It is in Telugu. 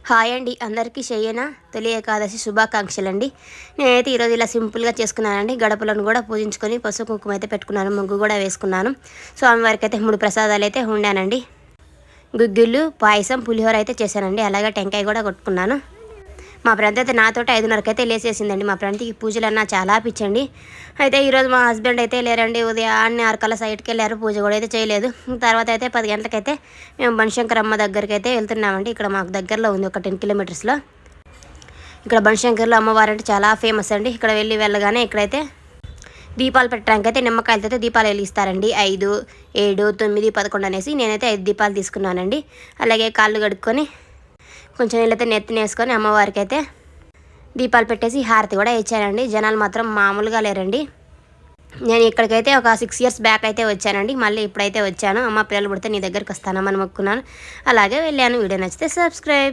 హాయ్ అండి, అందరికీ చెయ్యనా తొలి ఏకాదశి శుభాకాంక్షలు అండి. నేనైతే ఈరోజు ఇలా సింపుల్గా చేసుకున్నానండి. గడపలను కూడా పూజించుకొని పసుపు కుంకుమ అయితే పెట్టుకున్నాను, ముగ్గు కూడా వేసుకున్నాను. స్వామివారికి అయితే 3 ప్రసాదాలు అయితే ఉండానండి. గుగ్గిళ్ళు, పాయసం, పులిహోర అయితే చేశానండి. అలాగే టెంకాయ కూడా కొట్టుకున్నాను. మా ఫ్రెండ్ అయితే నాతోటి 5:30కి అయితే లేసేసిందండి. మా ఫ్రెండ్కి పూజలన్నా చాలా పిచ్చండి. అయితే ఈరోజు మా హస్బెండ్ అయితే లేరండి. ఉదయాన్నే 6 సైట్కి వెళ్ళారు. పూజ కూడా అయితే చేయలేదు. తర్వాత అయితే 10 గంటలకైతే మేము బనశంకరమ్మ దగ్గరికి అయితే వెళ్తున్నామండి. ఇక్కడ మాకు దగ్గరలో ఉంది, ఒక 10 కిలోమీటర్స్లో. ఇక్కడ బనశంకర్లో అమ్మవారు అంటే చాలా ఫేమస్ అండి. ఇక్కడ వెళ్ళగానే ఇక్కడైతే దీపాలు పెట్టడానికి అయితే నిమ్మకాయలతో అయితే దీపాలు వెలిగిస్తారండి. 5, 7, 9, 11 అనేసి నేనైతే 5 దీపాలు తీసుకున్నానండి. అలాగే కాళ్ళు కడుక్కొని కొంచెం నీళ్ళైతే నెత్తినేసుకొని అమ్మవారికి అయితే దీపాలు పెట్టేసి హారతి కూడా ఇచ్చానండి. జనాలు మాత్రం మామూలుగా లేరండి. నేను ఇక్కడికైతే ఒక 6 ఇయర్స్ బ్యాక్ అయితే వచ్చానండి. మళ్ళీ ఇప్పుడైతే వచ్చాను. అమ్మ పిల్లలు పుడితే నీ దగ్గరికి వస్తానమ్మని మొక్కున్నాను. అలాగే వెళ్ళాను. వీడియో నచ్చితే సబ్స్క్రైబ్.